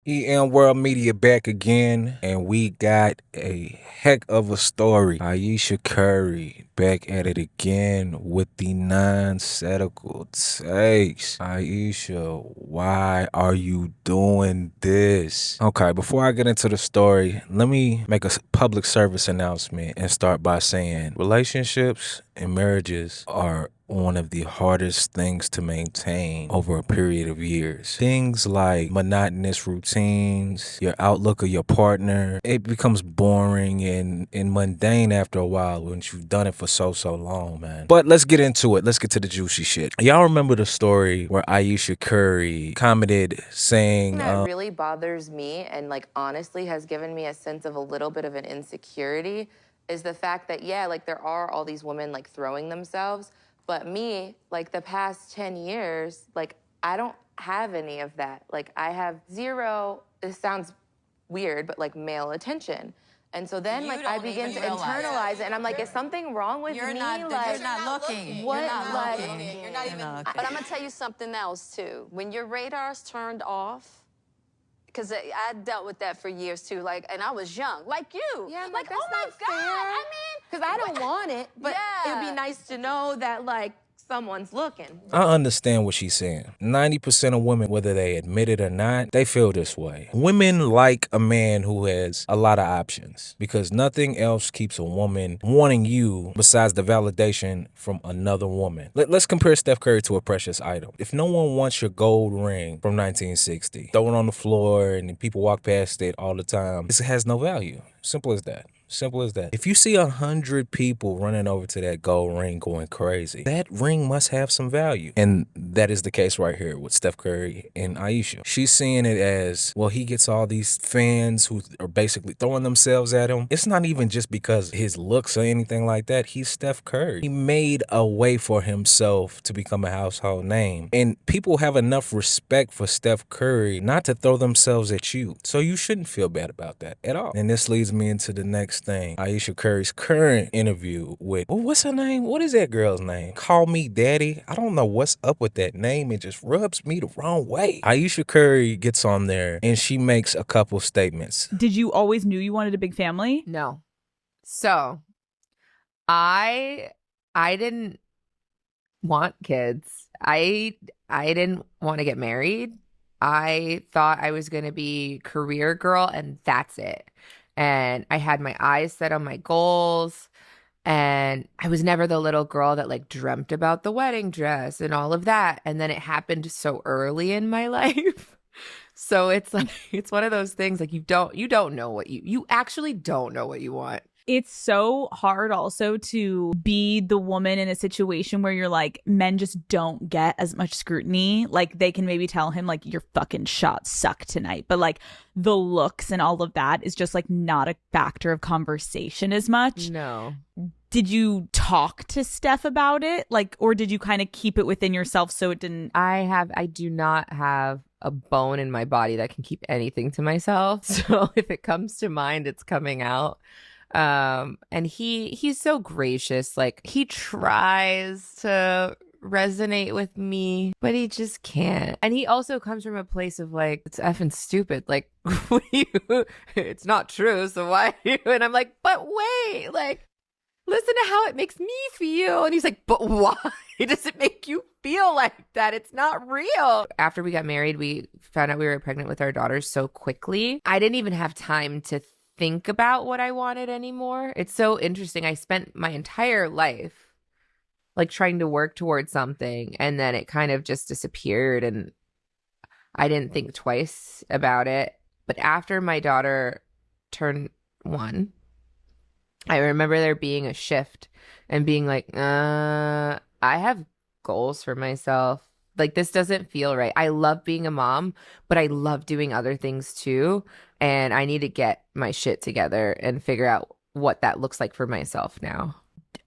EM World Media back again, and we got a heck of a story. Ayesha Curry back at it again with the nonsensical takes. Ayesha, why are you doing this? Okay, before I get into the story, let me make a public service announcement and start by saying relationships and marriages are one of the hardest things to maintain over a period of years. Things like monotonous routines, your outlook of your partner, it becomes boring and mundane after a while once you've done it for so long, man. But let's get into it. Let's get to the juicy shit. Y'all remember the story where Ayesha Curry commented saying, That really bothers me and like honestly has given me a sense of a little bit of an insecurity is the fact that yeah, like there are all these women like throwing themselves, but me, like the past 10 years, like I don't have any of that. Like I have zero, this sounds weird, but like male attention. And so then You like I don't begin even to realize internalize it and I'm like, is something wrong with You're me? not, Like you're not looking. what You're not like looking. You're not even. But I'm gonna tell you something else too. When your radar's turned off, because I dealt with that for years too. Like, and I was young, like you. Yeah, I'm like that's oh my not God. fair. I mean, because I don't want it, but it'd Yeah. be nice to know that like someone's looking. I understand what she's saying. 90% of women, whether they admit it or not, they feel this way. Women like a man who has a lot of options because nothing else keeps a woman wanting you besides the validation from another woman. Let's compare Steph Curry to a precious item. If no one wants your gold ring from 1960, throw it on the floor and people walk past it all the time, it has no value. Simple as that. Simple as that. If you see 100 people running over to that gold ring going crazy, that ring must have some value. And that is the case right here with Steph Curry and Ayesha. She's seeing it as, well, he gets all these fans who are basically throwing themselves at him. It's not even just because his looks or anything like that. He's Steph Curry. He made a way for himself to become a household name. And people have enough respect for Steph Curry not to throw themselves at you. So you shouldn't feel bad about that at all. And this leads me into the next thing. Ayesha Curry's current interview with, oh, what's her name? What is that girl's name? Call Me Daddy. I don't know what's up with that name. It just rubs me the wrong way. Ayesha Curry gets on there and she makes a couple statements. Did you always knew you wanted a big family? No. So I didn't want kids. I didn't want to get married. I thought I was going to be career girl and that's it. And I had my eyes set on my goals. And I was never the little girl that like dreamt about the wedding dress and all of that. And then it happened so early in my life. So it's like, it's one of those things like you don't know what you actually don't know what you want. It's so hard also to be the woman in a situation where you're like, men just don't get as much scrutiny. Like they can maybe tell him like your fucking shots suck tonight, but like the looks and all of that is just like not a factor of conversation as much. No. Did you talk to Steph about it? Like, or did you kind of keep it within yourself so it didn't? I do not have a bone in my body that can keep anything to myself. So if it comes to mind, it's coming out. And he's so gracious. Like he tries to resonate with me, but he just can't. And he also comes from a place of like, it's effing stupid. Like, it's not true. So why? And I'm like, but wait, like, listen to how it makes me feel. And he's like, but why does it make you feel like that? It's not real. After we got married, we found out we were pregnant with our daughters so quickly. I didn't even have time to think about what I wanted anymore. It's so interesting. I spent my entire life like trying to work towards something and then it kind of just disappeared and I didn't think twice about it. But after my daughter turned 1, I remember there being a shift and being like, I have goals for myself. Like, this doesn't feel right. I love being a mom, but I love doing other things too. And I need to get my shit together and figure out what that looks like for myself now.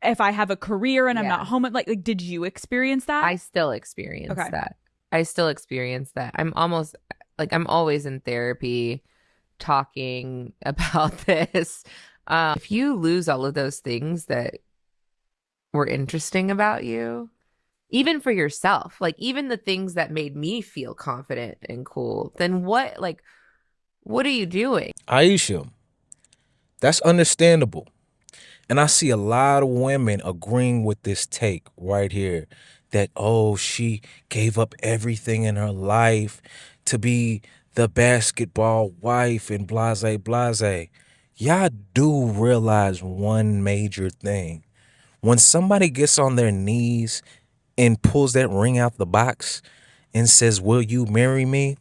If I have a career and I'm not home, like did you experience that? I still experience that. I still experience that. I'm always in therapy talking about this. If you lose all of those things that were interesting about you, even for yourself, like even the things that made me feel confident and cool, then what, like, What are you doing? Ayesha, that's understandable. And I see a lot of women agreeing with this take right here that, oh, she gave up everything in her life to be the basketball wife and blase, blase. Y'all do realize one major thing. When somebody gets on their knees and pulls that ring out the box and says, will you marry me?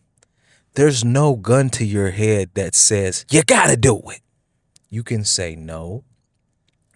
There's no gun to your head that says, you gotta do it. You can say no.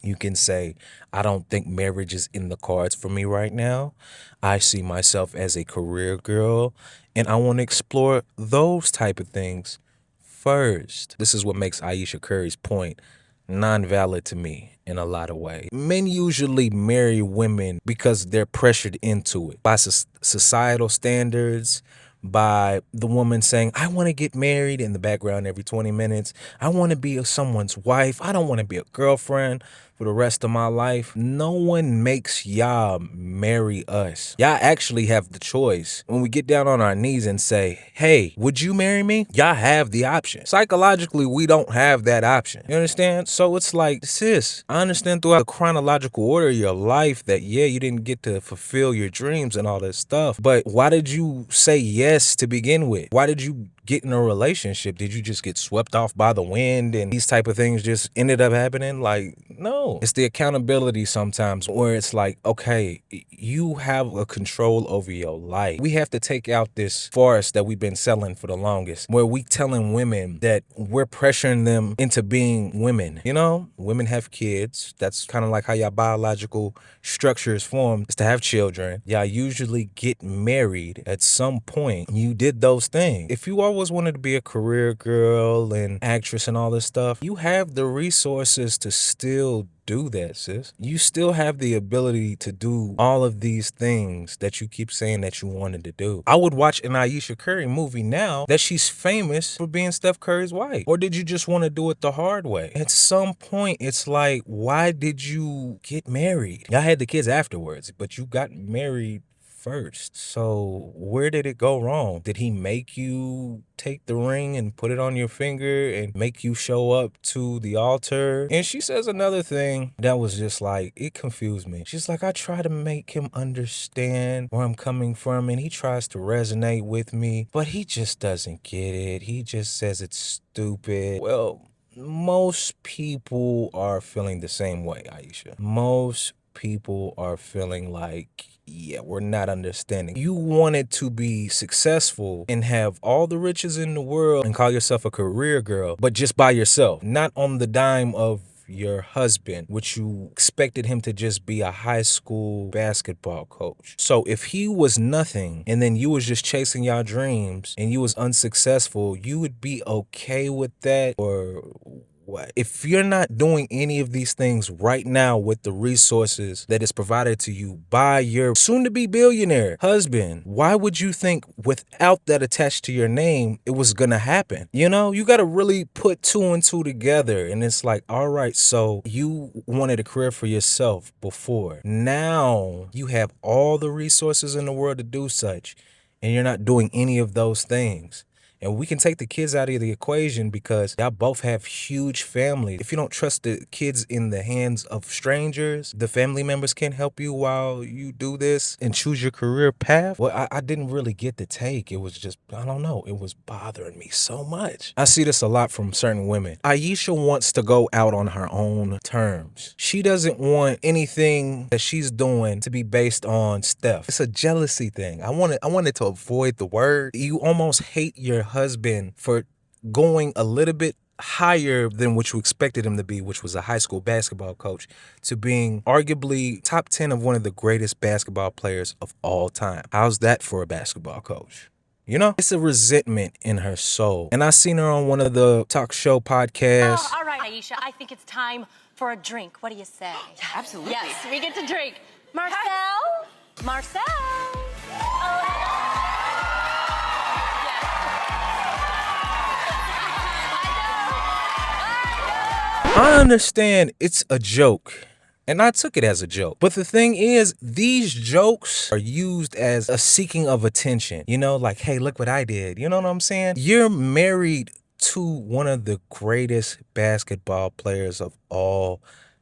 You can say, I don't think marriage is in the cards for me right now. I see myself as a career girl and I want to explore those type of things first. This is what makes Ayesha Curry's point non-valid to me in a lot of ways. Men usually marry women because they're pressured into it by societal standards, by the woman saying, I want to get married in the background every 20 minutes. I want to be someone's wife. I don't want to be a girlfriend for the rest of my life. No one makes y'all marry us. Y'all actually have the choice. When we get down on our knees and say, hey, would you marry me? Y'all have the option. Psychologically, we don't have that option. You understand? So it's like, sis, I understand throughout the chronological order of your life that, yeah, you didn't get to fulfill your dreams and all this stuff. But why did you say yes to begin with? Why did you get in a relationship? Did you just get swept off by the wind and these type of things just ended up happening? Like, no. It's the accountability sometimes where it's like, okay, you have a control over your life. We have to take out this farce that we've been selling for the longest, where we telling women that we're pressuring them into being women. You know, women have kids. That's kind of like how your biological structure is formed, is to have children. Y'all usually get married at some point. You did those things. If you always wanted to be a career girl and actress and all this stuff, you have the resources to still do that, sis. You still have the ability to do all of these things that you keep saying that you wanted to do. I would watch an Ayesha Curry movie now that she's famous for being Steph Curry's wife. Or did you just want to do it the hard way? At some point, it's like, why did you get married? Y'all had the kids afterwards, but you got married first. So where did it go wrong? Did he make you take the ring and put it on your finger and make you show up to the altar? And she says another thing that was just like, it confused me. She's like, I try to make him understand where I'm coming from and he tries to resonate with me, but he just doesn't get it. He just says it's stupid. Well, most people are feeling the same way, Ayesha. Most people are feeling like, yeah, we're not understanding. You wanted to be successful and have all the riches in the world and call yourself a career girl, but just by yourself, not on the dime of your husband, which you expected him to just be a high school basketball coach. So if he was nothing and then you was just chasing your dreams and you was unsuccessful, you would be okay with that? Or what? If you're not doing any of these things right now with the resources that is provided to you by your soon-to-be billionaire husband, why would you think without that attached to your name, it was gonna happen? You know, you gotta really put two and two together. And it's like, all right, so you wanted a career for yourself before. Now you have all the resources in the world to do such, and you're not doing any of those things. And we can take the kids out of the equation because y'all both have huge families. If you don't trust the kids in the hands of strangers, the family members can help you while you do this and choose your career path. Well, I didn't really get the take. It was just, I don't know, it was bothering me so much. I see this a lot from certain women. Ayesha wants to go out on her own terms. She doesn't want anything that she's doing to be based on Steph. It's a jealousy thing. I wanted to avoid the word. You almost hate your husband for going a little bit higher than what you expected him to be, which was a high school basketball coach, to being arguably top 10 of one of the greatest basketball players of all time. How's that for a basketball coach? You know, it's a resentment in her soul. And I seen her on one of the talk show podcasts. All right, Ayesha, I think it's time for a drink. What do you say? Absolutely. Yes, we get to drink. Marcel? Marcel? I understand it's a joke, and I took it as a joke. But the thing is, these jokes are used as a seeking of attention. You know, like, hey, look what I did. You know what I'm saying? You're married to one of the greatest basketball players of all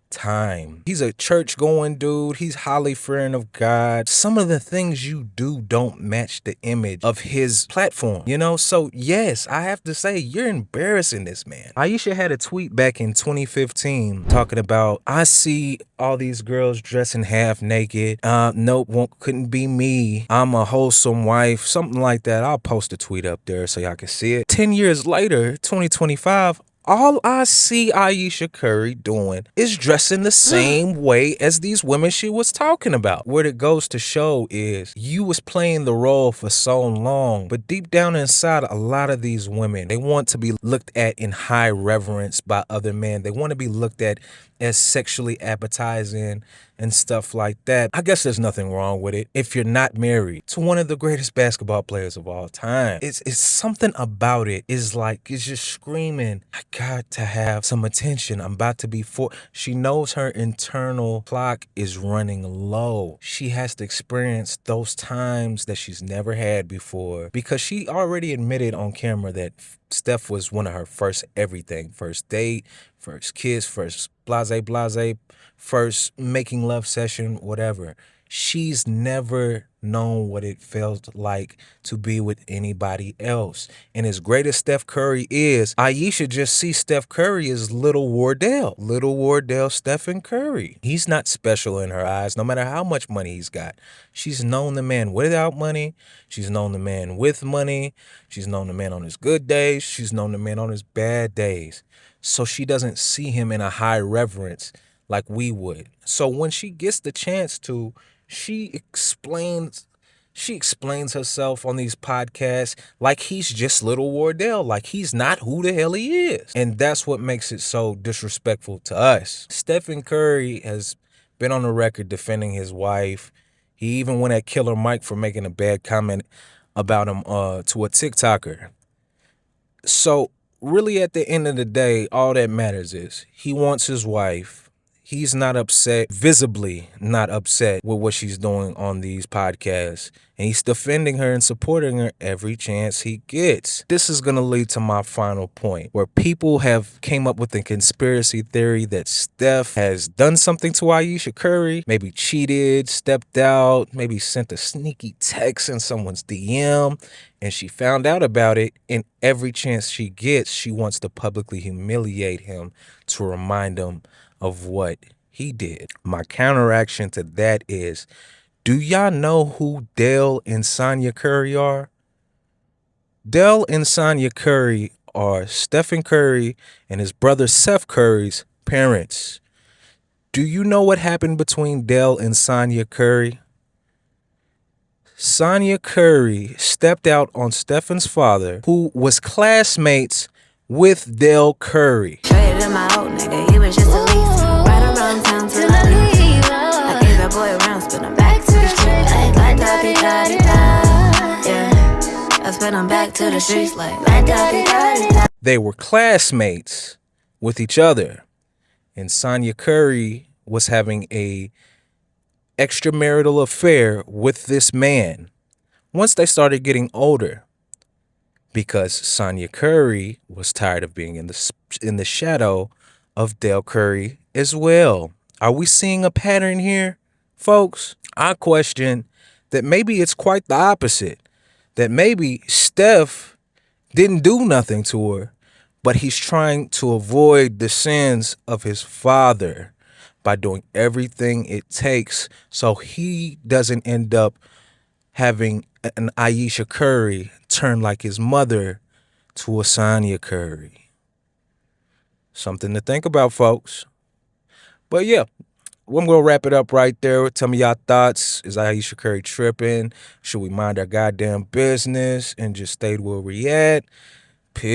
time. He's a church-going dude. He's highly fearing of God. Some of the things you do don't match the image of his platform, you know? So yes, I have to say, you're embarrassing this man. Ayesha had a tweet back in 2015 talking about, I see all these girls dressing half naked. Nope, couldn't be me. I'm a wholesome wife. Something like that. I'll post a tweet up there so y'all can see it. 10 years later, 2025, all I see Ayesha Curry doing is dressing the same way as these women she was talking about. What it goes to show is you was playing the role for so long, but deep down inside, a lot of these women, they want to be looked at in high reverence by other men. They want to be looked at as sexually appetizing and stuff like that. I guess there's nothing wrong with it if you're not married to one of the greatest basketball players of all time. It's something about it is like, it's just screaming, I got to have some attention. I'm about to be She knows her internal clock is running low. She has to experience those times that she's never had before, because she already admitted on camera that Steph was one of her first everything. First date, first kiss, first blase, first making love session, whatever. She's never known what it felt like to be with anybody else. And as great as Steph Curry is, Ayesha just sees Steph Curry as little Wardell. Little Wardell Stephen Curry. He's not special in her eyes, no matter how much money he's got. She's known the man without money. She's known the man with money. She's known the man on his good days. She's known the man on his bad days. So she doesn't see him in a high reverence like we would. So when she gets the chance to, she explains herself on these podcasts like he's just little Wardell, like he's not who the hell he is. And that's what makes it so disrespectful to us. Stephen Curry has been on the record defending his wife. He even went at Killer Mike for making a bad comment about him to a TikToker. So really, at the end of the day, all that matters is he wants his wife. He's not upset, visibly not upset with what she's doing on these podcasts. And he's defending her and supporting her every chance he gets. This is going to lead to my final point, where people have came up with a conspiracy theory that Steph has done something to Ayesha Curry, maybe cheated, stepped out, maybe sent a sneaky text in someone's DM, and she found out about it, and every chance she gets, she wants to publicly humiliate him to remind him of what he did. My counteraction to that is, do y'all know who Dell and Sonya Curry are? Dell and Sonya Curry are Stephen Curry and his brother Seth Curry's parents. Do you know what happened between Dell and Sonya Curry? Sonya Curry stepped out on Stephen's father, who was classmates with Dell Curry. Traded my old nigga, he was just a lease. Right around town till I leave. I gave that boy a round, spin him back to the street. Like la-da-dee-da-dee-da. Yeah, I spin him back to the streets like la-da-dee-da-dee-da. They were classmates with each other, and Sonya Curry was having a extramarital affair with this man once they started getting older, because Sonya Curry was tired of being in the shadow of Dell Curry as well. Are we seeing a pattern here, folks? I question that maybe it's quite the opposite, that maybe Steph didn't do nothing to her, but he's trying to avoid the sins of his father by doing everything it takes so he doesn't end up having an Ayesha Curry turn like his mother to a Sonya Curry. Something to think about, folks. But yeah, I'm going to wrap it up right there. Tell me y'all thoughts. Is Ayesha Curry tripping? Should we mind our goddamn business and just stay where we at? Peace.